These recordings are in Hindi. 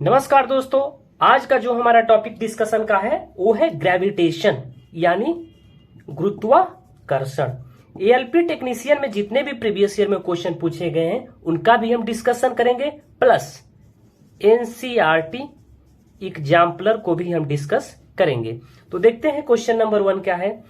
नमस्कार दोस्तों, आज का जो हमारा टॉपिक डिस्कशन का है वो है ग्रेविटेशन यानी गुरुत्वाकर्षण। एएलपी टेक्नीशियन में जितने भी प्रीवियस ईयर में क्वेश्चन पूछे गए हैं उनका भी हम डिस्कशन करेंगे, प्लस एनसीईआरटी एग्जाम्पलर को भी हम डिस्कस करेंगे। तो देखते हैं क्वेश्चन नंबर 1 क्या है।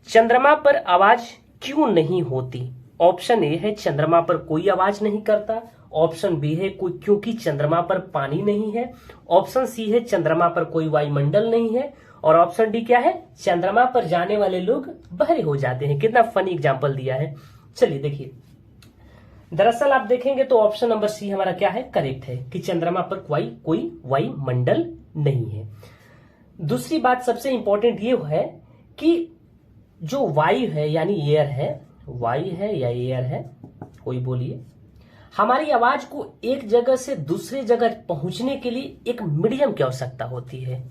चंद्रमा पर आवाज क्यों नहीं होती? ऑप्शन ए है चंद्रमा पर कोई आवाज नहीं करता, ऑप्शन बी है कोई क्योंकि चंद्रमा पर पानी नहीं है, ऑप्शन सी है चंद्रमा पर कोई वायुमंडल नहीं है, और ऑप्शन डी क्या है चंद्रमा पर जाने वाले लोग बहरे हो जाते हैं। कितना फनी एग्जांपल दिया है। चलिए देखिए, दरअसल आप देखेंगे तो ऑप्शन नंबर सी हमारा क्या है, करेक्ट है कि चंद्रमा पर कोई वायुमंडल नहीं है। दूसरी बात सबसे इंपॉर्टेंट ये है कि जो वायु है यानी एयर है, वायु है या एयर है कोई बोलिए, हमारी आवाज को एक जगह से दूसरी जगह पहुंचने के लिए एक मीडियम की आवश्यकता होती है।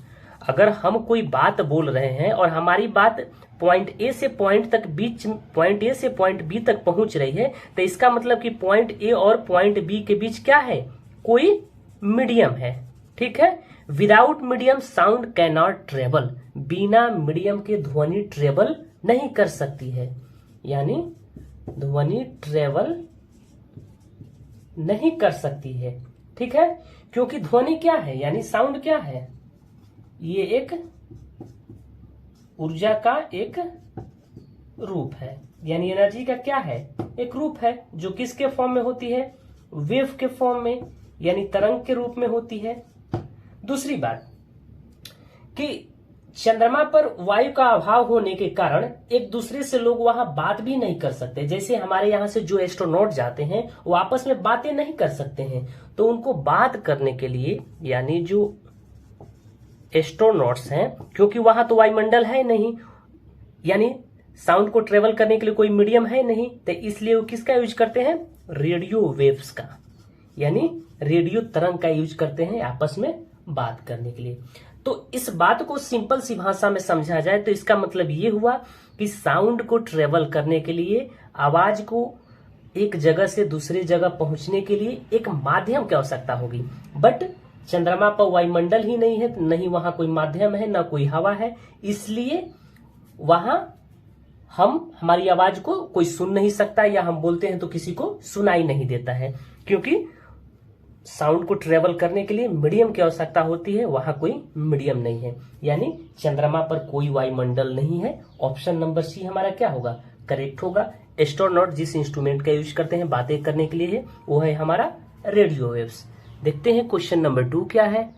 अगर हम कोई बात बोल रहे हैं और हमारी बात पॉइंट ए से पॉइंट बी तक पहुंच रही है, तो इसका मतलब कि पॉइंट ए और पॉइंट बी के बीच क्या है, कोई मीडियम है। ठीक है, without medium sound can not travel, बिना मीडियम के ध्वनि ट्रेवल नहीं कर सकती है, यानी ध्वनि ट्रेवल नहीं कर सकती है। ठीक है, क्योंकि ध्वनि क्या है यानी साउंड क्या है, ये एक ऊर्जा का एक रूप है, यानी एनर्जी का क्या है, एक रूप है, जो किसके फॉर्म में होती है, वेव के फॉर्म में यानी तरंग के रूप में होती है। दूसरी बात कि चंद्रमा पर वायु का अभाव होने के कारण एक दूसरे से लोग वहां बात भी नहीं कर सकते। जैसे हमारे यहाँ से जो एस्ट्रोनॉट जाते हैं वो आपस में बातें नहीं कर सकते हैं, तो उनको बात करने के लिए यानी जो एस्ट्रोनॉट्स हैं, क्योंकि वहां तो वायुमंडल है नहीं, यानी साउंड को ट्रेवल करने के लिए कोई मीडियम है नहीं, तो इसलिए वो किसका यूज करते हैं, रेडियो वेव्स का, यानी रेडियो तरंग का यूज करते हैं आपस में बात करने के लिए। तो इस बात को सिंपल सी भाषा में समझा जाए तो इसका मतलब ये हुआ कि साउंड को ट्रेवल करने के लिए, आवाज को एक जगह से दूसरी जगह पहुंचने के लिए एक माध्यम की आवश्यकता होगी। बट चंद्रमा पर वायुमंडल ही नहीं है, नहीं वहां कोई माध्यम है, ना कोई हवा है, इसलिए वहां हमारी आवाज को कोई सुन नहीं सकता, या हम बोलते हैं तो किसी को सुनाई नहीं देता है, क्योंकि साउंड को ट्रेवल करने के लिए मीडियम की आवश्यकता होती है, वहां कोई मीडियम नहीं है, यानी चंद्रमा पर कोई वायुमंडल नहीं है। ऑप्शन नंबर सी हमारा क्या होगा, करेक्ट होगा। एस्ट्रोनॉट जिस इंस्ट्रूमेंट का यूज करते हैं बातें करने के लिए वो है हमारा रेडियो वेव्स। देखते हैं क्वेश्चन नंबर 2 क्या है।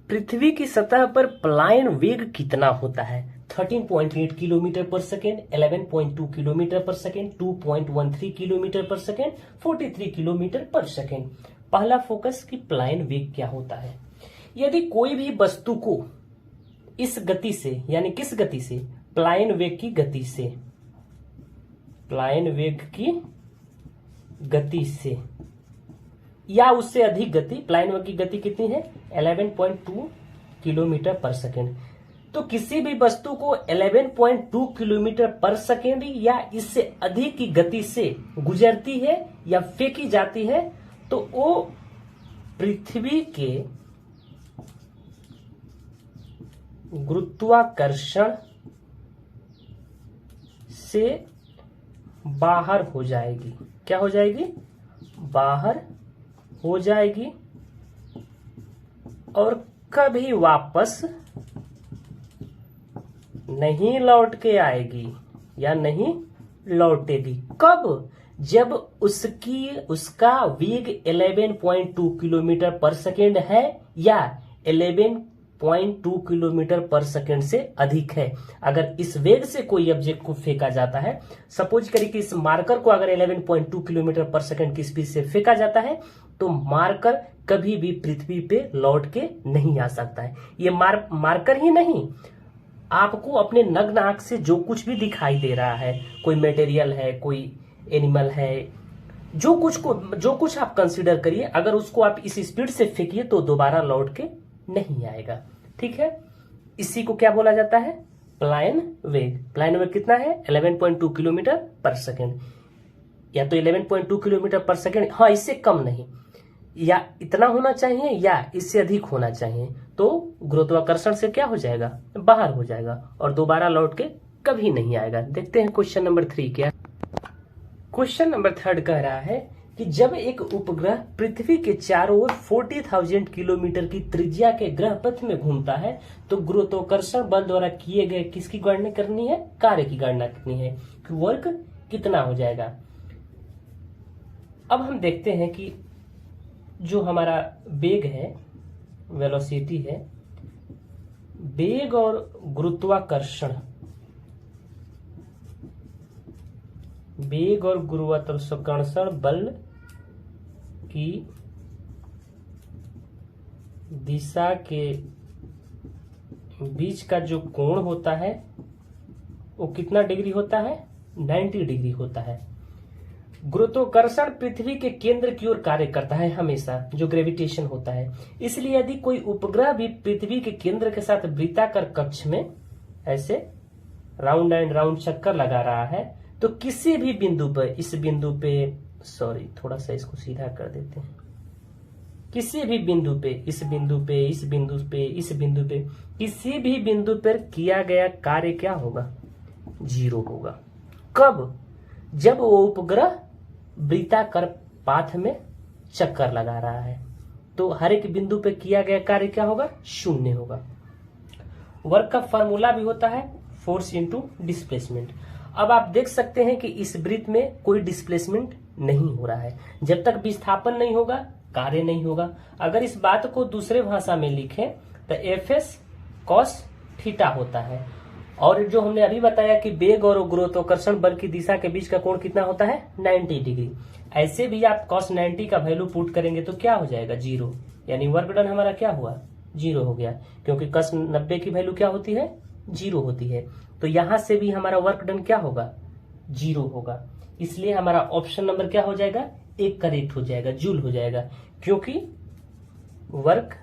पृथ्वी की सतह पर पलायन वेग कितना होता है? 13.8 किलोमीटर पर सेकेंड, 11.2 किलोमीटर पर सेकेंड, 2.13 किलोमीटर पर सेकेंड, 43 किलोमीटर पर सेकेंड। पहला फोकस कि पलायन वेग क्या होता है। यदि कोई भी वस्तु को इस गति से, यानी किस गति से, पलायन वेग की गति से, पलायन वेग की गति से या उससे अधिक गति, पलायन वेग की गति कितनी है, 11.2 किलोमीटर पर सेकेंड, तो किसी भी वस्तु को 11.2 किलोमीटर पर सेकेंड या इससे अधिक की गति से गुजरती है या फेंकी जाती है, तो वो पृथ्वी के गुरुत्वाकर्षण से बाहर हो जाएगी। क्या हो जाएगी, बाहर हो जाएगी, और कभी वापस नहीं लौट के आएगी या नहीं लौटेगी। कब? जब उसका वेग 11.2 किलोमीटर पर सेकेंड है या 11.2 किलोमीटर पर सेकेंड से अधिक है। अगर इस वेग से कोई ऑब्जेक्ट को फेंका जाता है, सपोज करिए कि इस मार्कर को अगर 11.2 किलोमीटर पर सेकेंड की स्पीड से फेंका जाता है, तो मार्कर कभी भी पृथ्वी पे लौट के नहीं आ सकता है। ये मार्कर ही नहीं, आपको अपने नग्न आंख से जो कुछ भी दिखाई दे रहा है, कोई मटेरियल है, कोई एनिमल है, जो कुछ आप कंसीडर करिए, अगर उसको आप इस स्पीड से फेंकिए तो दोबारा लौट के नहीं आएगा। ठीक है, इसी को क्या बोला जाता है, पलायन वेग। पलायन वेग कितना है, 11.2 किलोमीटर पर सेकेंड, या तो 11.2 किलोमीटर पर सेकेंड, हाँ इससे कम नहीं। या इतना होना चाहिए या इससे अधिक होना चाहिए, तो गुरुत्वाकर्षण से क्या हो जाएगा, बाहर हो जाएगा और दोबारा लौट के कभी नहीं आएगा। देखते हैं क्वेश्चन नंबर 3 क्या। क्वेश्चन नंबर 3 कह रहा है कि जब एक उपग्रह पृथ्वी के चारों ओर 40,000 किलोमीटर की त्रिज्या के ग्रह पथ में घूमता है तो गुरुत्वाकर्षण बल द्वारा किए गए किसकी गणना करनी है, कार्य की गणना करनी है, वर्क कितना हो जाएगा। अब हम देखते हैं कि जो हमारा वेग है, वेलोसिटी है, वेग और गुरुत्वाकर्षण, वेग और गुरुत्वाकर्षण बल की दिशा के बीच का जो कोण होता है वो कितना डिग्री होता है, 90 डिग्री होता है। गुरुत्वाकर्षण पृथ्वी के केंद्र की ओर कार्य करता है हमेशा, जो ग्रेविटेशन होता है। इसलिए यदि कोई उपग्रह भी पृथ्वी के केंद्र के साथ वृत्ताकार कक्ष में ऐसे राउंड एंड राउंड चक्कर लगा रहा है तो किसी भी बिंदु पर, इस बिंदु पे, सॉरी थोड़ा सा इसको सीधा कर देते हैं, किसी भी बिंदु पे, इस बिंदु पे, इस बिंदु पे, इस बिंदु पे, किसी भी बिंदु पर किया गया कार्य क्या होगा, 0 होगा। कब, जब वो उपग्रह वृत्ताकार पाथ में चक्कर लगा रहा है तो हर एक बिंदु पे किया गया कार्य क्या होगा, 0 होगा। वर्क का फॉर्मूला भी होता है फोर्स इनटू डिस्प्लेसमेंट। अब आप देख सकते हैं कि इस वृत्त में कोई डिस्प्लेसमेंट नहीं हो रहा है। जब तक विस्थापन नहीं होगा कार्य नहीं होगा। अगर इस बात को दूसरे भाषा में लिखें तो Fs cos थीटा होता है। और जो हमने अभी बताया कि वेग और गुरुत्वाकर्षण बल की दिशा के बीच का कोण कितना होता है, 90 डिग्री। ऐसे भी आप cos 90 का वैल्यू पुट करेंगे तो क्या हो जाएगा, 0। यानी वर्क डन हमारा क्या हुआ, 0 हो गया, क्योंकि cos 90 की वैल्यू क्या होती है, 0 होती है। तो यहां से भी हमारा वर्क डन क्या होगा, 0 होगा। इसलिए हमारा ऑप्शन नंबर क्या हो जाएगा, 1 करेक्ट हो जाएगा, जूल हो जाएगा, क्योंकि वर्क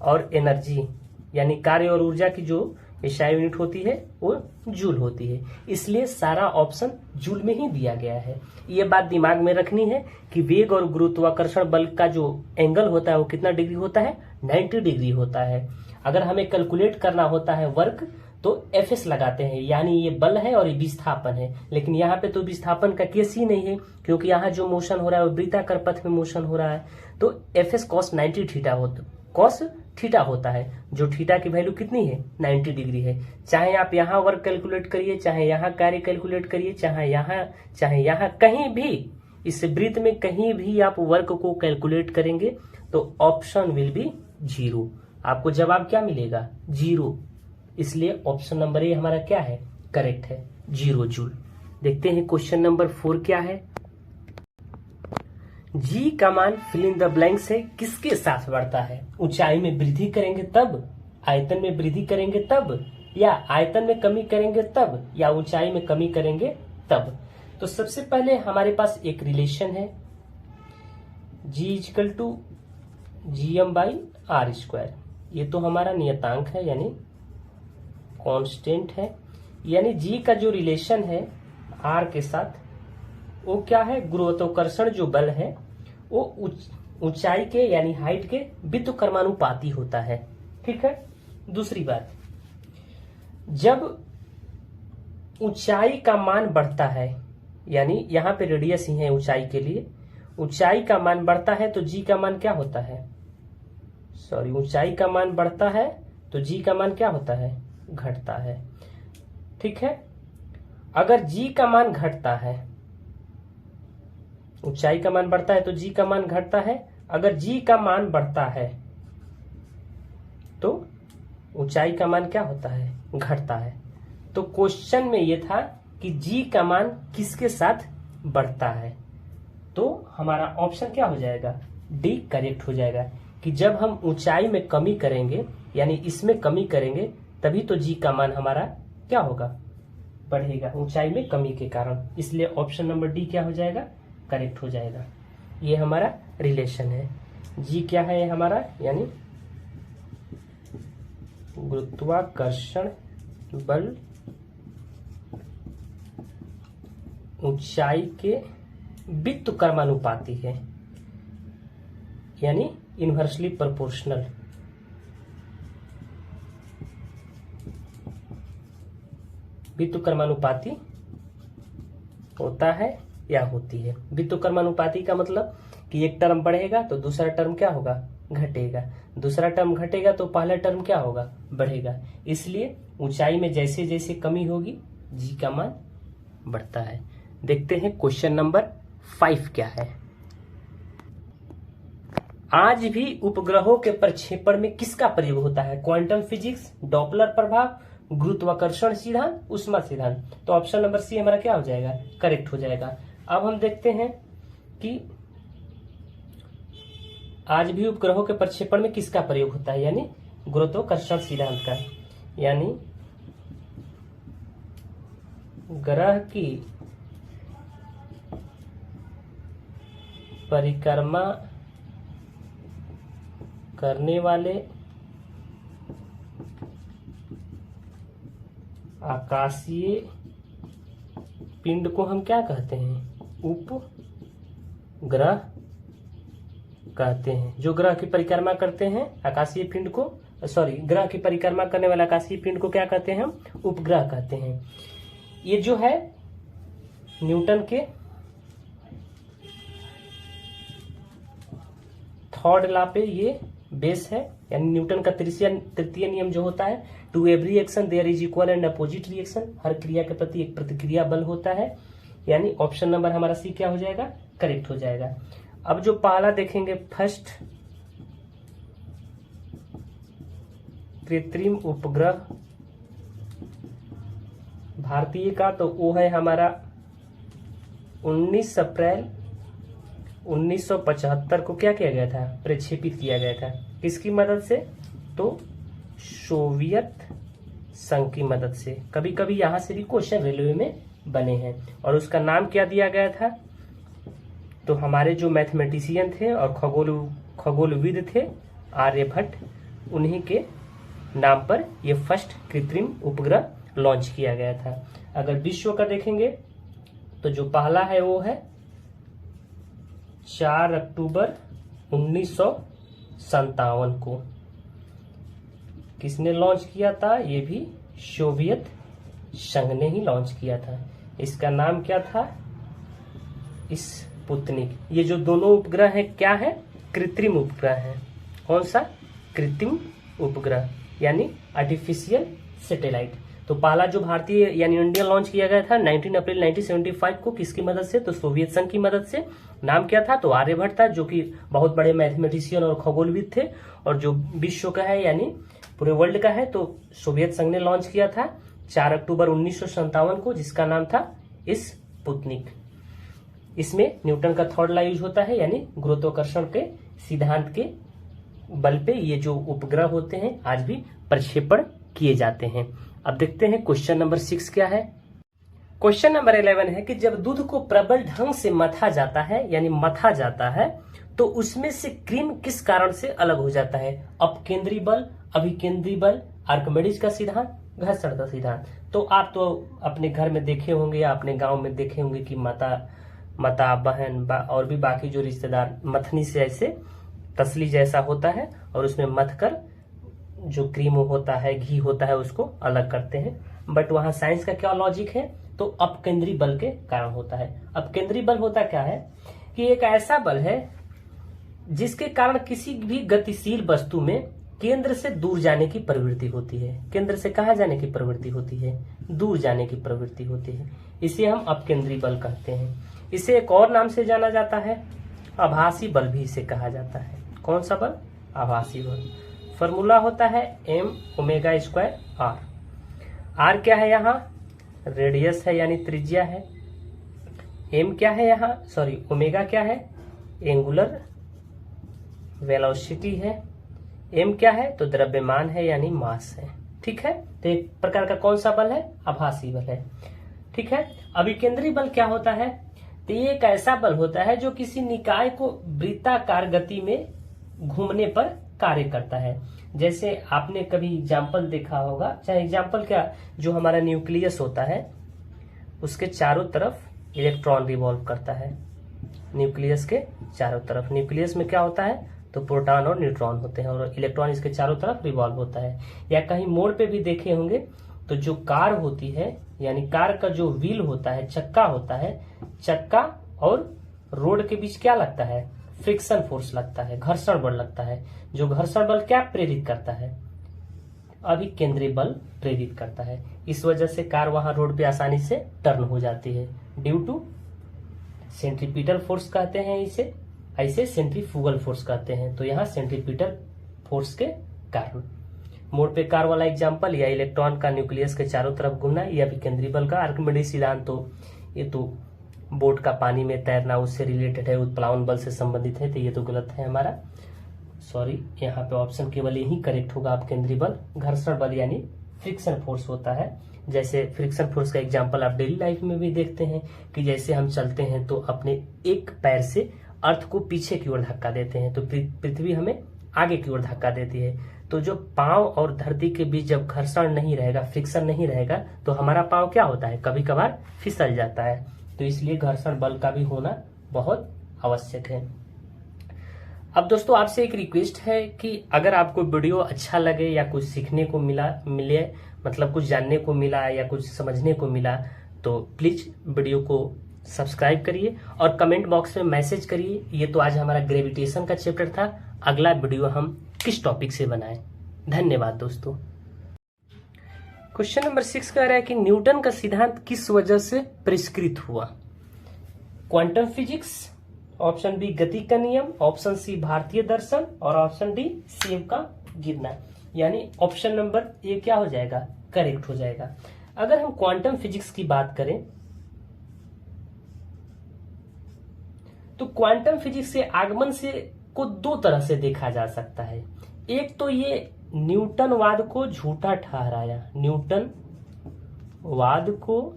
और एनर्जी यानी कार्य और ऊर्जा की जो एसआई यूनिट होती है वो जूल होती है। इसलिए सारा ऑप्शन जूल में ही दिया गया है। ये बात दिमाग में रखनी है कि वेग और गुरुत्वाकर्षण बल का जो एंगल होता है वो कितना डिग्री होता है, 90 डिग्री होता है। अगर हमें कैलकुलेट करना होता है वर्क तो Fs लगाते हैं, यानी ये बल है और ये विस्थापन है। लेकिन यहाँ पे तो विस्थापन का केस ही नहीं है, क्योंकि यहाँ जो मोशन हो रहा है वो वृत्ताकार पथ में मोशन हो रहा है। तो Fs cos 90 theta cos theta होता है, जो थीटा की वैल्यू कितनी है, 90 डिग्री है। चाहे आप यहाँ वर्क कैलकुलेट करिए, चाहे यहाँ कार्य कैलकुलेट करिए, चाहे यहाँ कहीं भी इस वृत्त में कहीं भी आप वर्क को कैलकुलेट करेंगे तो ऑप्शन विल बी 0। आपको जवाब क्या मिलेगा, 0। इसलिए ऑप्शन नंबर ए हमारा क्या है, करेक्ट है, 0 जूल। देखते हैं क्वेश्चन नंबर 4 क्या है। जी का मान फिल इन द ब्लैंक से किसके साथ बढ़ता है, ऊंचाई में वृद्धि करेंगे तब, आयतन में वृद्धि करेंगे तब, या आयतन में कमी करेंगे तब, या ऊंचाई में कमी करेंगे तब। तो सबसे पहले हमारे पास एक रिलेशन है, जी इक्वल टू GM/r²। ये तो हमारा नियतांक है यानी कांस्टेंट है, यानी जी का जो रिलेशन है आर के साथ वो क्या है, गुरुत्वाकर्षण जो बल है वो ऊंचाई के यानी हाइट के व्युत्क्रमानुपाती होता है। ठीक है। दूसरी बात, जब ऊंचाई का मान बढ़ता है, यानी यहाँ पे रेडियस ही है ऊंचाई के लिए, ऊंचाई का मान बढ़ता है तो जी का मान क्या होता है, सॉरी ऊंचाई का मान बढ़ता है तो जी का मान क्या होता है, घटता है। ठीक है। अगर जी का मान घटता है, ऊंचाई का मान बढ़ता है तो जी का मान घटता है, अगर जी का मान बढ़ता है तो ऊंचाई का मान क्या होता है, घटता है। तो क्वेश्चन में ये था कि जी का मान किसके साथ बढ़ता है, तो हमारा ऑप्शन क्या हो जाएगा, डी करेक्ट हो जाएगा, कि जब हम ऊंचाई में कमी करेंगे यानी इसमें कमी करेंगे तभी तो जी का मान हमारा क्या होगा, बढ़ेगा, ऊंचाई में कमी के कारण। इसलिए ऑप्शन नंबर डी क्या हो जाएगा, करेक्ट हो जाएगा। ये हमारा रिलेशन है। जी क्या है ये हमारा, यानी गुरुत्वाकर्षण बल ऊंचाई के व्युत्क्रमानुपाती है। यानी इनवर्सली प्रोपोर्शनल। व्युत्क्रमानुपाती होता है या होती है। व्युत्क्रमानुपाती का मतलब कि एक टर्म बढ़ेगा तो दूसरा टर्म क्या होगा, घटेगा, दूसरा टर्म घटेगा तो पहला टर्म क्या होगा, बढ़ेगा। इसलिए ऊंचाई में जैसे जैसे कमी होगी जी का मान बढ़ता है। देखते हैं क्वेश्चन नंबर 5 क्या है। आज भी उपग्रहों के प्रक्षेपण में किसका प्रयोग होता है? क्वांटम फिजिक्स, डॉपलर प्रभाव, गुरुत्वाकर्षण सिद्धांत, ऊष्मा सिद्धांत। तो ऑप्शन नंबर सी हमारा क्या हो जाएगा, करेक्ट हो जाएगा। अब हम देखते हैं कि आज भी उपग्रहों के प्रक्षेपण में किसका प्रयोग होता है, यानी गुरुत्वाकर्षण सिद्धांत का। यानी ग्रह की परिक्रमा करने वाले आकाशीय पिंड को हम क्या कहते हैं, उपग्रह कहते हैं। जो ग्रह की परिक्रमा करते हैं आकाशीय पिंड को, ग्रह की परिक्रमा करने वाले आकाशीय पिंड को क्या कहते हैं, हम उपग्रह कहते हैं। ये जो है न्यूटन के थर्ड लॉ पे ये बेस है, यानी न्यूटन का तृतीय नियम जो होता है, to every action there is equal and opposite reaction. हर क्रिया के प्रति एक प्रतिक्रिया बल होता है। यानी ऑप्शन नंबर हमारा सी क्या हो जाएगा, करेक्ट हो जाएगा। अब जो पहला देखेंगे, फर्स्ट कृत्रिम उपग्रह भारतीय का, तो वो है हमारा 19 अप्रैल 1975 को क्या किया गया था, प्रक्षेपित किया गया था। किसकी मदद से, तो सोवियत संघ की मदद से। कभी कभी यहां से भी क्वेश्चन रेलवे में बने हैं। और उसका नाम क्या दिया गया था, तो हमारे जो मैथमेटिशियन थे और खगोलविद थे आर्यभट्ट, उन्हीं के नाम पर यह फर्स्ट कृत्रिम उपग्रह लॉन्च किया गया था। अगर विश्व का देखेंगे तो जो पहला है वो है 4 अक्टूबर 1957 को। किसने लॉन्च किया था, ये भी सोवियत संघ ने ही लॉन्च किया था। इसका नाम क्या था, स्पुतनिक। ये जो दोनों उपग्रह हैं क्या है, कृत्रिम उपग्रह है। कौन सा, कृत्रिम उपग्रह यानी आर्टिफिशियल सैटेलाइट। तो पहला जो भारतीय यानी इंडिया लॉन्च किया गया था 19 अप्रैल 1975 को, किसकी मदद से, तो सोवियत संघ की मदद से। नाम क्या था, तो आर्यभट्ट था, जो कि बहुत बड़े मैथमेटिशियन और खगोलविद थे। और जो विश्व का है यानी पूरे वर्ल्ड का है, तो सोवियत संघ ने लॉन्च किया था 4 अक्टूबर 1957 को, जिसका नाम था स्पुतनिक। इसमें न्यूटन का थर्ड लॉ यूज होता है, यानी गुरुत्वाकर्षण के सिद्धांत के बल पे ये जो उपग्रह होते हैं आज भी प्रक्षेपण किए जाते हैं। अब देखते हैं क्वेश्चन नंबर 6 क्या है। क्वेश्चन नंबर 11 है कि जब दूध को प्रबल ढंग से मथा जाता है, यानी मथा जाता है, तो उसमें से क्रीम किस कारण से अलग हो जाता है? अपकेंद्री बल, अभिकेंद्री बल, आर्किमिडीज का सिद्धांत, घर्षण का सिद्धांत। तो आप तो अपने घर में देखे होंगे या अपने गांव में देखे होंगे कि माता बहन और भी बाकी जो रिश्तेदार मथनी से ऐसे तसली जैसा होता है और उसमें मथ कर जो क्रीम होता है, घी होता है, उसको अलग करते हैं। बट वहां साइंस का क्या लॉजिक है, तो अपकेंद्री बल के कारण होता है। अपकेंद्री बल होता क्या है कि एक ऐसा बल है जिसके कारण किसी भी गतिशील वस्तु में केंद्र से दूर जाने की प्रवृत्ति होती है। केंद्र से कहाँ जाने की प्रवृत्ति होती है, दूर जाने की प्रवृत्ति होती है। इसे हम अपकेंद्री बल कहते हैं। इसे एक और नाम से जाना जाता है, आभासी बल भी इसे कहा जाता है। कौन सा बल, आभासी बल। फॉर्मूला होता है m⍵²r। r क्या है, यहाँ रेडियस है यानी त्रिज्या है। m क्या है यहाँ, ओमेगा क्या है, एंगुलर वेलोसिटी है। m क्या है, तो द्रव्यमान है यानी मास है। ठीक है, तो एक प्रकार का कौन सा बल है, आभासी बल है। ठीक है, अभिकेंद्री बल क्या होता है, तो ये एक ऐसा बल होता है जो किसी निकाय को वृत्ताकार गति में घूमने पर कार्य करता है। जैसे आपने कभी एग्जाम्पल देखा होगा, चाहे एग्जाम्पल क्या, जो हमारा न्यूक्लियस होता है उसके चारों तरफ इलेक्ट्रॉन रिवॉल्व करता है। न्यूक्लियस के चारों तरफ, न्यूक्लियस में क्या होता है, तो प्रोटॉन और न्यूट्रॉन होते हैं और इलेक्ट्रॉन इसके चारों तरफ रिवॉल्व होता है। या कहीं मोड़ पे भी देखे होंगे तो जो कार होती है, यानी कार का जो व्हील होता है, चक्का होता है, चक्का और रोड के बीच क्या लगता है? फ्रिक्शन फोर्स लगता है, घर्षण बल लगता है। जो घर्षण बल क्या प्रेरित करता है? अभिकेंद्री बल प्रेरित करता है। इस वजह से कार वहां रोड पे आसानी से टर्न हो जाती है, ड्यू टू सेंट्रीपिटल फोर्स कहते हैं इसे, ऐसे सेंट्रीफ्यूगल फोर्स कहते हैं। तो यहाँ सेंट्रीपिटल फोर्स के कारण मोड़ पे कार वाला एग्जांपल, या इलेक्ट्रॉन का न्यूक्लियस के चारों तरफ घूमना, या अभिकेंद्री बल का आर्किमिडीज सिद्धांत, तो ये तो बोट का पानी में तैरना उससे रिलेटेड है, उत्प्लावन बल से संबंधित है, तो ये तो गलत है हमारा, सॉरी। यहाँ पे ऑप्शन केवल यही करेक्ट होगा, अभिकेंद्री बल। घर्षण बल यानी फ्रिक्शन फोर्स होता है। जैसे फ्रिक्शन फोर्स का एग्जांपल आप डेली लाइफ में भी देखते हैं कि जैसे हम चलते हैं तो अपने एक पैर से अर्थ को पीछे की ओर धक्का देते हैं, तो पृथ्वी हमें आगे की ओर धक्का देती है। तो जो पांव और धरती के बीच जब घर्षण नहीं रहेगा, फ्रिक्शन नहीं रहेगा, तो हमारा पांव क्या होता है? कभी कभार फिसल जाता है। तो इसलिए घर्षण बल का भी होना बहुत आवश्यक है। अब दोस्तों आपसे एक रिक्वेस्ट है कि अगर आपको वीडियो अच्छा लगे या कुछ सीखने को मिले, मतलब कुछ जानने को मिला या कुछ समझने को मिला, तो प्लीज वीडियो को सब्सक्राइब करिए और कमेंट बॉक्स में मैसेज करिए। ये तो आज हमारा ग्रेविटेशन का चैप्टर था, अगला वीडियो हम किस टॉपिक से बनाएं। धन्यवाद दोस्तों। क्वेश्चन नंबर 6 कह रहा है कि न्यूटन का सिद्धांत किस वजह से परिष्कृत हुआ? क्वांटम फिजिक्स, ऑप्शन बी गति का नियम, ऑप्शन सी भारतीय दर्शन और ऑप्शन डी सेब का गिरना। यानी ऑप्शन नंबर ए क्या हो जाएगा? करेक्ट हो जाएगा। अगर हम क्वांटम फिजिक्स की बात करें तो क्वांटम फिजिक्स के आगमन से को दो तरह से देखा जा सकता है। एक तो ये न्यूटनवाद को झूठा ठहराया, न्यूटनवाद को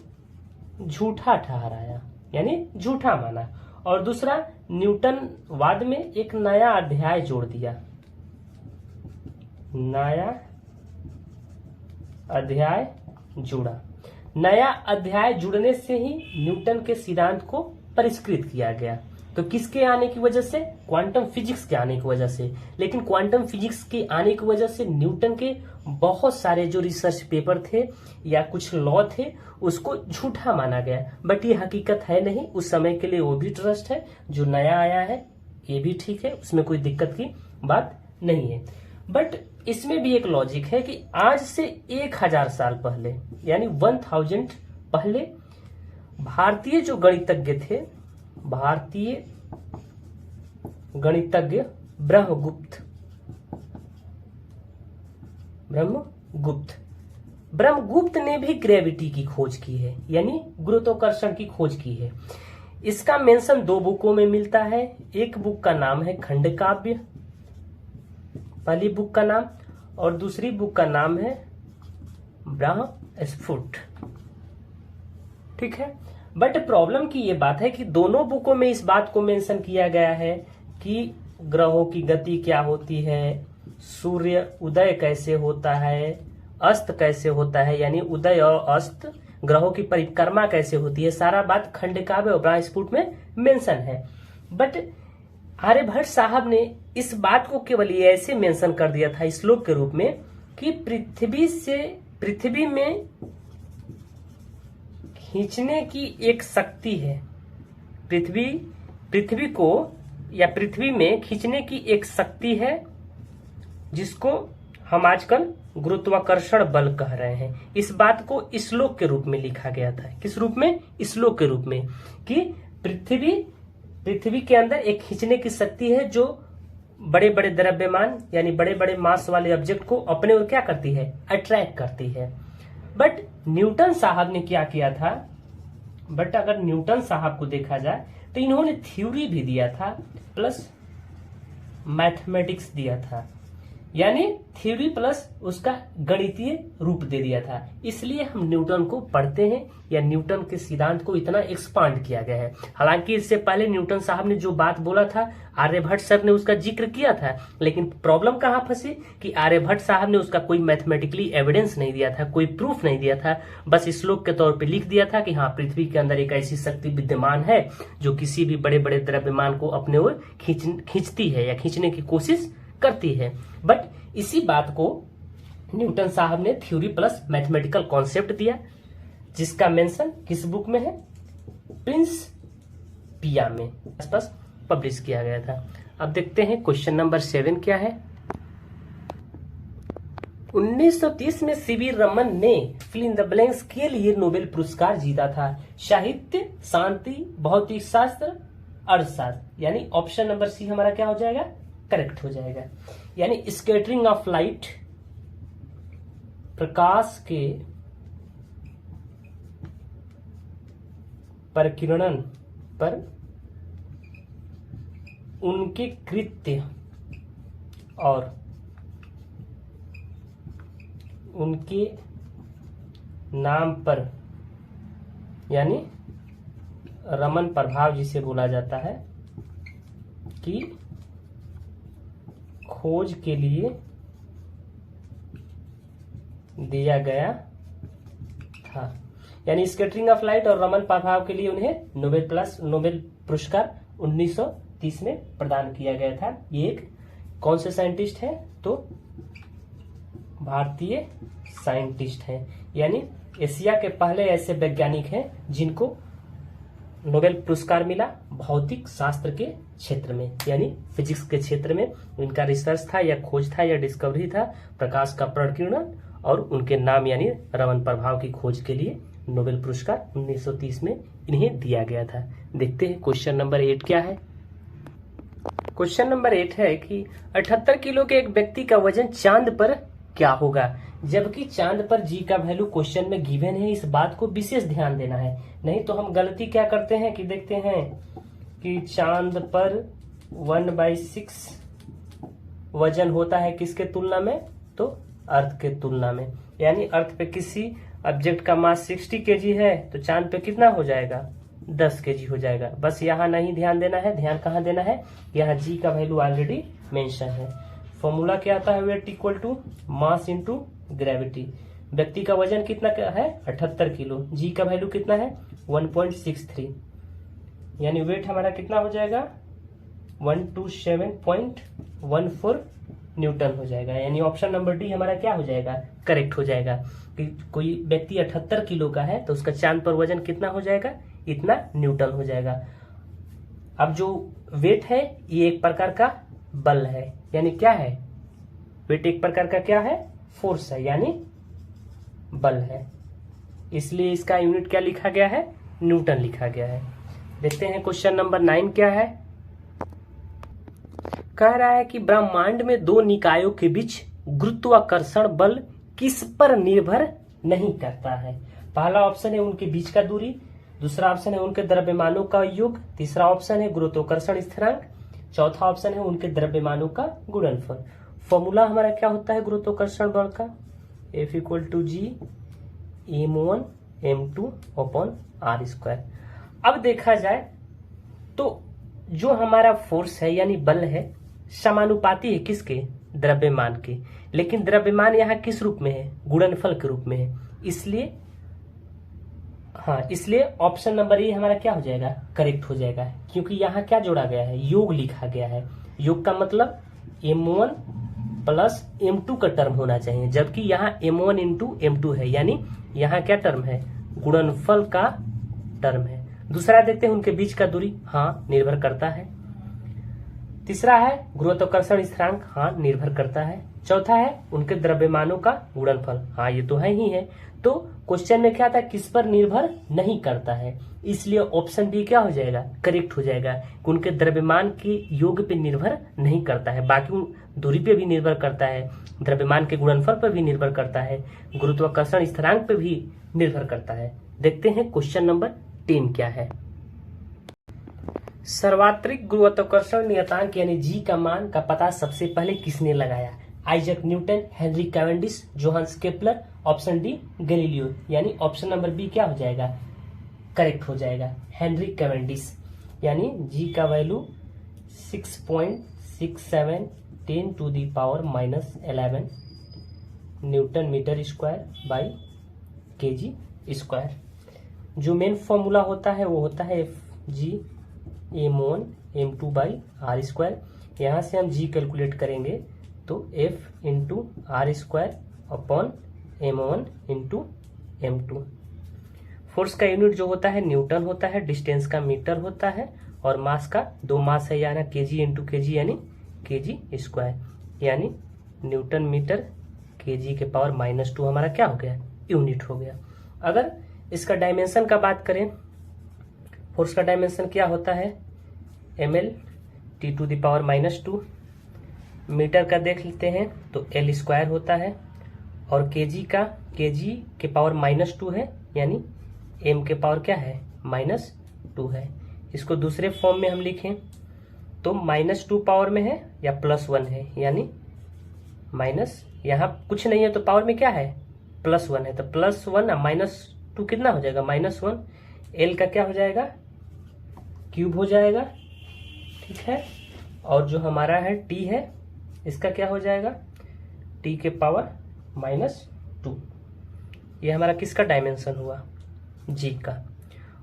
झूठा ठहराया यानी झूठा माना, और दूसरा न्यूटनवाद में एक नया अध्याय जोड़ दिया, नया अध्याय जुड़ा। नया अध्याय जुड़ने से ही न्यूटन के सिद्धांत को परिष्कृत किया गया। तो किसके आने की वजह से? क्वांटम फिजिक्स के आने की वजह से। लेकिन क्वांटम फिजिक्स के आने की वजह से न्यूटन के बहुत सारे जो रिसर्च पेपर थे या कुछ लॉ थे उसको झूठा माना गया। बट ये हकीकत है नहीं, उस समय के लिए वो भी ट्रस्ट है। जो नया आया है ये भी ठीक है, उसमें कोई दिक्कत की बात नहीं है। बट इसमें भी एक लॉजिक है कि आज से 1000 साल पहले यानी 1000 पहले भारतीय जो गणितज्ञ थे, भारतीय गणितज्ञ ब्रह्मगुप्त ने भी ग्रेविटी की खोज की है, यानी गुरुत्वाकर्षण की खोज की है। इसका मेंशन 2 बुकों में मिलता है। एक बुक का नाम है खंडकाव्य, पहली बुक का नाम, और दूसरी बुक का नाम है ब्रह्मस्फुट। ठीक है। बट प्रॉब्लम की ये बात है कि दोनों बुकों में इस बात को मेंशन किया गया है कि ग्रहों की गति क्या होती है, सूर्य उदय कैसे होता है, अस्त कैसे होता है, यानी उदय और अस्त, ग्रहों की परिक्रमा कैसे होती है, सारा बात खंडकाव्य और ब्रह्मस्फुट में मेंशन है। बट आर्यभट्ट साहब ने इस बात को केवल ये ऐसे मेंशन कर दिया था श्लोक के रूप में कि पृथ्वी में खींचने की एक शक्ति है, पृथ्वी को या पृथ्वी में खींचने की एक शक्ति है जिसको हम आजकल गुरुत्वाकर्षण बल कह रहे हैं। इस बात को श्लोक के रूप में लिखा गया था। किस रूप में? श्लोक के रूप में, कि पृथ्वी के अंदर एक खींचने की शक्ति है जो बड़े बड़े द्रव्यमान यानी बड़े बड़े मास वाले ऑब्जेक्ट को अपने ओर क्या करती है? अट्रैक्ट करती है। बट न्यूटन साहब ने क्या किया था? बट अगर न्यूटन साहब को देखा जाए तो इन्होंने थ्योरी भी दिया था प्लस मैथमेटिक्स दिया था। यानी थ्योरी प्लस उसका गणितीय रूप दे दिया था। इसलिए हम न्यूटन को पढ़ते हैं या न्यूटन के सिद्धांत को इतना एक्सपांड किया गया है। हालांकि इससे पहले न्यूटन साहब ने जो बात बोला था, आर्यभट्ट सर ने उसका जिक्र किया था, लेकिन प्रॉब्लम कहाँ फंसी कि आर्यभट्ट साहब ने उसका कोई मैथमेटिकली एविडेंस नहीं दिया था, कोई प्रूफ नहीं दिया था। बस श्लोक के तौर पे लिख दिया था कि हाँ, पृथ्वी के अंदर एक ऐसी शक्ति विद्यमान है जो किसी भी बड़े बड़े द्रव्यमान को अपने ओर खींचती है या खींचने की कोशिश करती है। बट इसी बात को न्यूटन साहब ने थ्योरी प्लस मैथमेटिकल कॉन्सेप्ट दिया, जिसका मेंशन किस बुक में है? प्रिंस पिया में आसपास पब्लिश किया गया था। अब देखते हैं क्वेश्चन नंबर 7 क्या है। 1930 में सीवी रमन ने फिल इन द ब्लैंक्स के लिए नोबेल पुरस्कार जीता था। साहित्य, शांति, भौतिक शास्त्र, अर्थशास्त्र। यानी ऑप्शन नंबर सी हमारा क्या हो जाएगा? करेक्ट हो जाएगा। यानी स्कैटरिंग ऑफ लाइट, प्रकाश के परिकिरणन पर उनके कृत्य और उनके नाम पर, यानी रमन प्रभाव जिसे बोला जाता है, कि खोज के लिए दिया गया था। यानी स्कैटरिंग ऑफ लाइट और रमन प्रभाव के लिए उन्हें नोबेल पुरस्कार 1930 में प्रदान किया गया था। ये एक कौन से साइंटिस्ट है? तो भारतीय साइंटिस्ट हैं। यानी एशिया के पहले ऐसे वैज्ञानिक हैं जिनको नोबेल पुरस्कार मिला भौतिक शास्त्र के क्षेत्र में, यानी फिजिक्स के क्षेत्र में। उनका रिसर्च था या खोज था या डिस्कवरी था प्रकाश का प्रकीर्णन, और उनके नाम यानी रमन प्रभाव की खोज के लिए नोबेल पुरस्कार 1930 में इन्हें दिया गया था। देखते हैं क्वेश्चन नंबर 8 क्या है। क्वेश्चन नंबर 8 है कि 78 किलो के एक व्यक्ति का वजन चांद पर क्या होगा? जबकि चांद पर जी का वैल्यू क्वेश्चन में गिवन है, इस बात को विशेष ध्यान देना है। नहीं तो हम गलती क्या करते हैं कि देखते हैं कि चांद पर 1/6 वजन होता है किसके तुलना में? तो अर्थ के तुलना में। यानी अर्थ पे किसी ऑब्जेक्ट का मास 60 kg है तो चांद पे कितना हो जाएगा? 10 kg हो जाएगा। बस यहाँ नहीं ध्यान देना है, ध्यान कहाँ देना है? यहाँ जी का वैल्यू ऑलरेडी मेंशन है। फॉर्मूला क्या आता है? Weight equal to mass into gravity. व्यक्ति का वजन कितना है? 78 किलो। जी का वैल्यू कितना है? 1.63। यानी वेट हमारा कितना हो जाएगा? 127.14 न्यूटन हो जाएगा। यानी ऑप्शन नंबर डी हमारा क्या हो जाएगा? करेक्ट हो जाएगा। कि कोई व्यक्ति 78 किलो का है तो उसका चांद पर वजन कितना हो जाएगा? इतना न्यूटन हो जाएगा। अब जो वेट है ये एक प्रकार का बल है, यानी क्या है? वेट एक प्रकार का क्या है? फोर्स है, यानी बल है। इसलिए इसका यूनिट क्या लिखा गया है? न्यूटन लिखा गया है। देखते हैं क्वेश्चन नंबर 9 क्या है। कह रहा है कि ब्रह्मांड में दो निकायों के बीच गुरुत्वाकर्षण बल किस पर निर्भर नहीं करता है? पहला ऑप्शन है उनके बीच का दूरी, दूसरा ऑप्शन है उनके द्रव्यमानों का योग, तीसरा ऑप्शन है गुरुत्वाकर्षण स्थिरांक, चौथा ऑप्शन है उनके द्रव्यमानों का गुणनफल। फॉर्मूला हमारा क्या होता है गुरुत्वाकर्षण बल का? F = G m1 m2/r²। अब देखा जाए तो जो हमारा फोर्स है यानी बल है समानुपाती है किसके? द्रव्यमान के। लेकिन द्रव्यमान यहाँ किस रूप में है? गुणनफल के रूप में है। इसलिए ऑप्शन नंबर ए हमारा क्या हो जाएगा? करेक्ट हो जाएगा। क्योंकि यहाँ क्या जोड़ा गया है? योग लिखा गया है। योग का मतलब m1 प्लस m2 का टर्म होना चाहिए, जबकि यहाँ m1 इंटू m2 है, यानी यहाँ क्या टर्म है? गुणनफल का टर्म है। दूसरा देखते हैं उनके बीच का दूरी, हाँ निर्भर करता है। तीसरा है गुरुत्वाकर्षण स्थिरांक, हाँ निर्भर करता है। चौथा है उनके द्रव्यमानों का गुणनफल, हाँ ये तो है ही है। तो क्वेश्चन में क्या था? किस पर निर्भर नहीं करता है, इसलिए ऑप्शन बी क्या हो जाएगा? करेक्ट हो जाएगा। उनके द्रव्यमान के योग पे निर्भर नहीं करता है, बाकी दूरी पे भी निर्भर करता है, द्रव्यमान के गुणनफल पर भी निर्भर करता है, गुरुत्वाकर्षण स्थिरांक पे भी निर्भर करता है। देखते हैं क्वेश्चन नंबर 10 क्या है। सर्वात्रिक गुरुत्वाकर्षण नियतांक यानी जी का मान का पता सबसे पहले किसने लगाया? Isaac Newton, Henry Cavendish, Johannes Kepler, option D Galileo, यानी ऑप्शन नंबर बी क्या हो जाएगा, करेक्ट हो जाएगा, हेनरी कैवेंडिश। यानी जी का value 6.67 10 to the power -11 newton metre square by kg square. जो मेन फॉर्मूला होता है वो होता है Fg m1 by are square. यहाँ से हम g कैलकुलेट करेंगे तो F into R square upon m1 into m2। Force का यूनिट जो होता है न्यूटन होता है, डिस्टेंस का मीटर होता है, और मास का 2 मास है यानी केजी इंटू केजी यानी केजी स्क्वायर, यानी न्यूटन मीटर केजी के पावर -2 हमारा क्या हो गया, यूनिट हो गया। अगर इसका डायमेंशन का बात करें, फोर्स का डायमेंशन क्या होता है, ml t to the power -2। Metre का देख लेते हैं तो l स्क्वायर होता है, और केजी का केजी के पावर -2 है, यानी m के पावर क्या है, -2 है। इसको दूसरे फॉर्म में हम लिखें तो -2 पावर में है या +1 है, यानी माइनस, यहाँ कुछ नहीं है तो पावर में क्या है, +1 है, तो +1 -2 कितना हो जाएगा, -1। l का क्या हो जाएगा, क्यूब हो जाएगा, ठीक है। और जो हमारा है t है, इसका क्या हो जाएगा, t के पावर -2। ये हमारा किसका डायमेंशन हुआ, g का।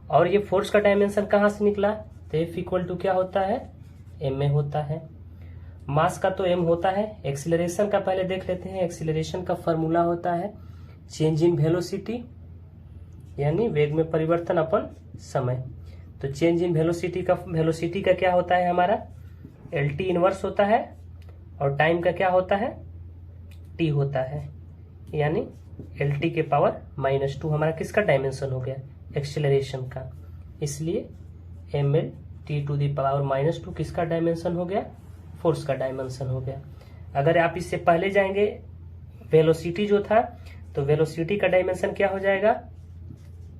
और ये फोर्स का डायमेंशन कहाँ से निकला, तो F इक्वल टू क्या होता है, m में होता है। मास का तो m होता है। एक्सीलरेशन का पहले देख लेते हैं। एक्सीलरेशन का फॉर्मूला होता है चेंज इन वेलोसिटी, यानी वेग में परिवर्तन अपन समय। तो चेंज इन वेलोसिटी का क्या होता है हमारा, LT इनवर्स होता है, और टाइम का क्या होता है, t होता है, यानी LT के पावर -2 हमारा किसका डायमेंशन हो गया, एक्सीलरेशन का। इसलिए ml t to the power -2 किसका डायमेंशन हो गया, फोर्स का डायमेंशन हो गया। अगर आप इससे पहले जाएंगे, वेलोसिटी जो था, तो वेलोसिटी का डायमेंशन क्या हो जाएगा,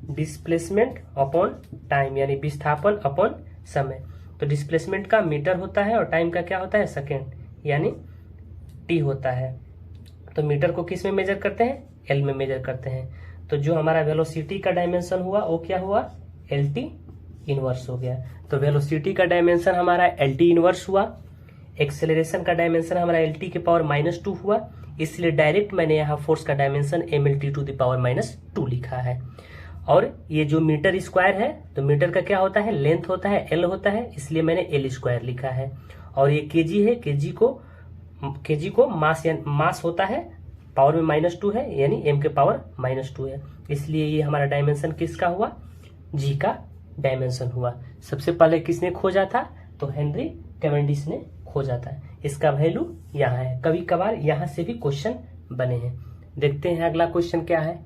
डिस्प्लेसमेंट अपॉन टाइम, यानी विस्थापन अपॉन समय। तो डिस्प्लेसमेंट का मीटर होता है और टाइम का क्या होता है, सेकेंड, यानी t होता है। तो मीटर को किस में मेजर करते हैं, l में मेजर करते हैं। तो जो हमारा वेलोसिटी का डायमेंशन हुआ वो क्या हुआ, LT इनवर्स हो गया। तो वेलोसिटी का डायमेंशन हमारा LT इनवर्स हुआ, एक्सेलरेशन का डायमेंशन हमारा LT के पावर -2 हुआ, इसलिए डायरेक्ट मैंने यहाँ फोर्स का dimension mlt to the power -2 लिखा है। और ये जो मीटर स्क्वायर है, तो मीटर का क्या होता है, लेंथ होता है, L होता है, इसलिए मैंने L स्क्वायर लिखा है। और ये केजी है, केजी को मास होता है, पावर में -2 है, यानी m के पावर -2 है, इसलिए ये हमारा डायमेंशन किसका हुआ, g का डायमेंशन हुआ। सबसे पहले किसने खोजा था, तो हेनरी कैवेंडिश ने खोजा था। इसका वैल्यू यहाँ है। कभी कभार यहाँ से भी क्वेश्चन बने हैं। देखते हैं अगला क्वेश्चन क्या है।